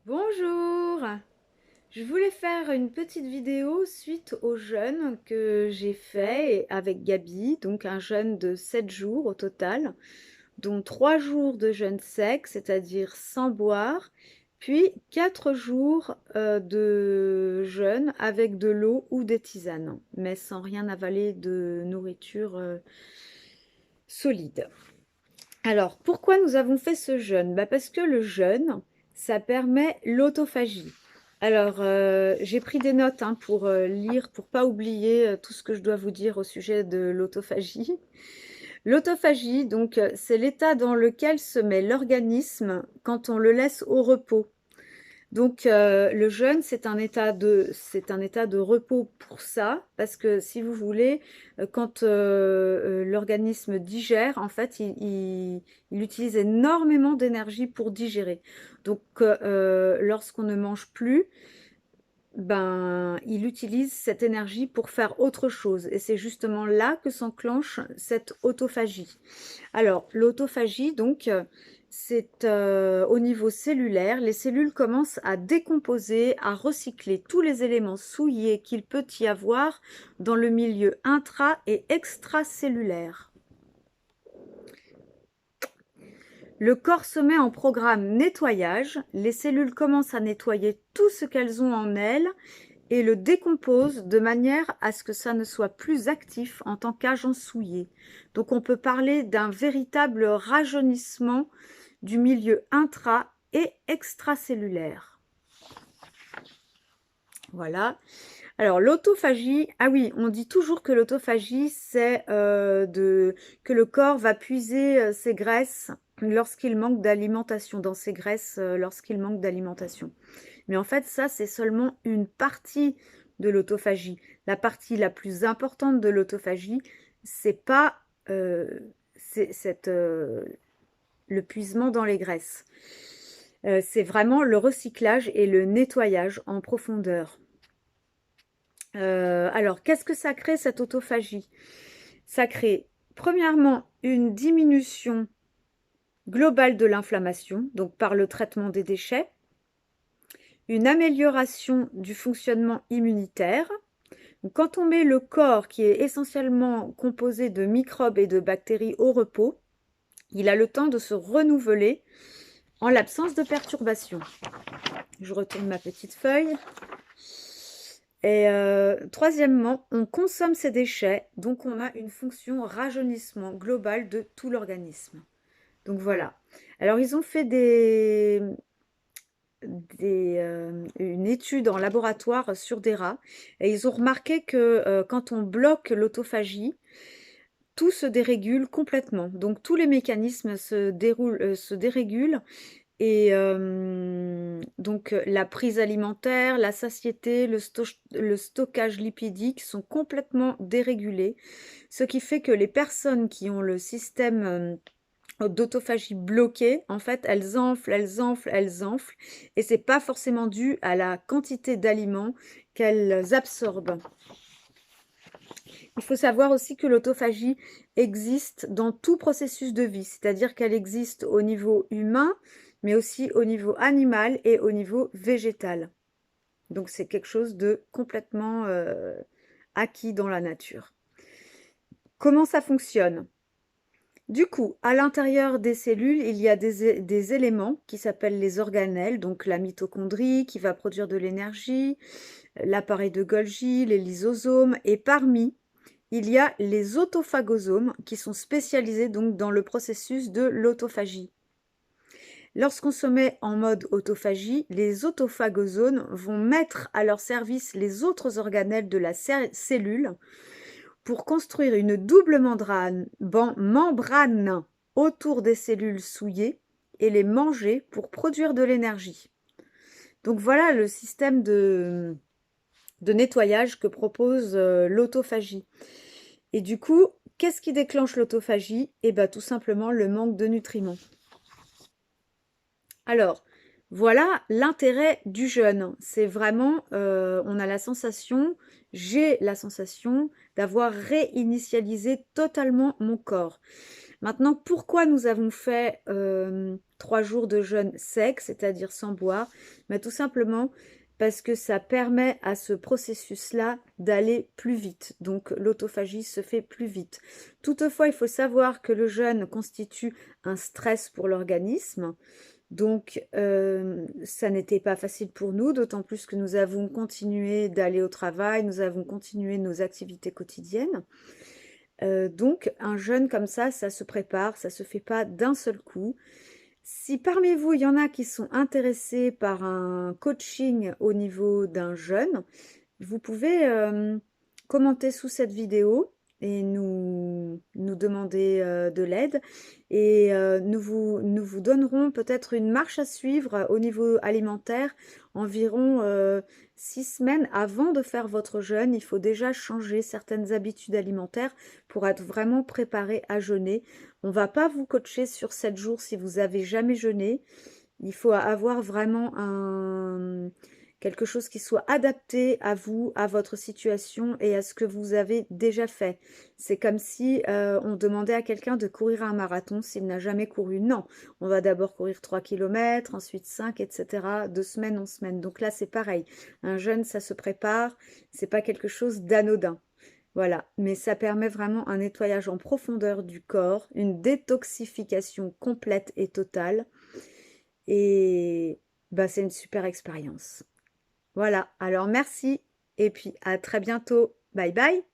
Bonjour! Je voulais faire une petite vidéo suite au jeûne que j'ai fait avec Gabi, donc un jeûne de 7 jours au total, dont 3 jours de jeûne sec, c'est-à-dire sans boire, puis 4 jours de jeûne avec de l'eau ou des tisanes, mais sans rien avaler de nourriture solide. Alors, pourquoi nous avons fait ce jeûne? Parce que le jeûne, ça permet l'autophagie. Alors, j'ai pris des notes pour lire, pour pas oublier tout ce que je dois vous dire au sujet de l'autophagie. L'autophagie, donc, c'est l'état dans lequel se met l'organisme quand on le laisse au repos. Donc le jeûne, c'est un état de repos pour ça, parce que si vous voulez, quand l'organisme digère, en fait, il utilise énormément d'énergie pour digérer. Donc lorsqu'on ne mange plus, ben, il utilise cette énergie pour faire autre chose. Et c'est justement là que s'enclenche cette autophagie. Alors, l'autophagie, donc, c'est au niveau cellulaire. Les cellules commencent à décomposer, à recycler tous les éléments souillés qu'il peut y avoir dans le milieu intra- et extracellulaire. Le corps se met en programme nettoyage. Les cellules commencent à nettoyer tout ce qu'elles ont en elles et le décompose de manière à ce que ça ne soit plus actif en tant qu'agent souillé. Donc on peut parler d'un véritable rajeunissement du milieu intra- et extracellulaire. Voilà. Alors l'autophagie, ah oui, on dit toujours que l'autophagie, c'est que le corps va puiser ses graisses lorsqu'il manque d'alimentation, dans ses graisses lorsqu'il manque d'alimentation. Mais en fait, ça, c'est seulement une partie de l'autophagie. La partie la plus importante de l'autophagie, c'est pas le puisement dans les graisses. C'est vraiment le recyclage et le nettoyage en profondeur. Alors, qu'est-ce que ça crée cette autophagie? Ça crée, premièrement, une diminution globale de l'inflammation, donc par le traitement des déchets, une amélioration du fonctionnement immunitaire. Donc, quand on met le corps, qui est essentiellement composé de microbes et de bactéries, au repos, il a le temps de se renouveler en l'absence de perturbations. Je retourne ma petite feuille. Et troisièmement, on consomme ces déchets, donc on a une fonction rajeunissement global de tout l'organisme. Donc voilà. Alors ils ont fait une étude en laboratoire sur des rats et ils ont remarqué que quand on bloque l'autophagie, tout se dérégule complètement. Donc tous les mécanismes se dérégulent et donc la prise alimentaire, la satiété, le stockage lipidique sont complètement dérégulés, ce qui fait que les personnes qui ont le système d'autophagie bloqué, en fait, elles enflent, elles enflent, elles enflent, et c'est pas forcément dû à la quantité d'aliments qu'elles absorbent. Il faut savoir aussi que l'autophagie existe dans tout processus de vie, c'est-à-dire qu'elle existe au niveau humain, mais aussi au niveau animal et au niveau végétal. Donc c'est quelque chose de complètement acquis dans la nature. Comment ça fonctionne? Du coup, à l'intérieur des cellules, il y a des éléments qui s'appellent les organelles, donc la mitochondrie qui va produire de l'énergie, l'appareil de Golgi, les lysosomes, et parmi il y a les autophagosomes qui sont spécialisés donc dans le processus de l'autophagie. Lorsqu'on se met en mode autophagie, les autophagosomes vont mettre à leur service les autres organelles de la cellule pour construire une double membrane autour des cellules souillées et les manger pour produire de l'énergie. Donc voilà le système de nettoyage que propose l'autophagie. Et du coup, qu'est-ce qui déclenche l'autophagie? Eh bien, tout simplement le manque de nutriments. Alors, voilà l'intérêt du jeûne. C'est vraiment, on a la sensation, j'ai la sensation d'avoir réinitialisé totalement mon corps. Maintenant, pourquoi nous avons fait 3 jours de jeûne sec, c'est-à-dire sans boire, mais tout simplement parce que ça permet à ce processus-là d'aller plus vite. Donc l'autophagie se fait plus vite. Toutefois, il faut savoir que le jeûne constitue un stress pour l'organisme. Donc, ça n'était pas facile pour nous, d'autant plus que nous avons continué d'aller au travail, nous avons continué nos activités quotidiennes. Donc un jeûne comme ça se prépare, ça se fait pas d'un seul coup. Si parmi vous, il y en a qui sont intéressés par un coaching au niveau d'un jeûne, vous pouvez commenter sous cette vidéo et nous demander de l'aide. Et nous vous donnerons peut-être une marche à suivre au niveau alimentaire environ 6 semaines avant de faire votre jeûne. Il faut déjà changer certaines habitudes alimentaires pour être vraiment préparé à jeûner. On ne va pas vous coacher sur 7 jours si vous avez jamais jeûné. Il faut avoir vraiment quelque chose qui soit adapté à vous, à votre situation et à ce que vous avez déjà fait. C'est comme si on demandait à quelqu'un de courir un marathon s'il n'a jamais couru. Non, on va d'abord courir 3 kilomètres, ensuite 5, etc., de semaine en semaine. Donc là, c'est pareil. Un jeûne, ça se prépare, c'est pas quelque chose d'anodin. Voilà, mais ça permet vraiment un nettoyage en profondeur du corps, une détoxification complète et totale. Et bah, c'est une super expérience. Voilà, alors merci et puis à très bientôt. Bye bye.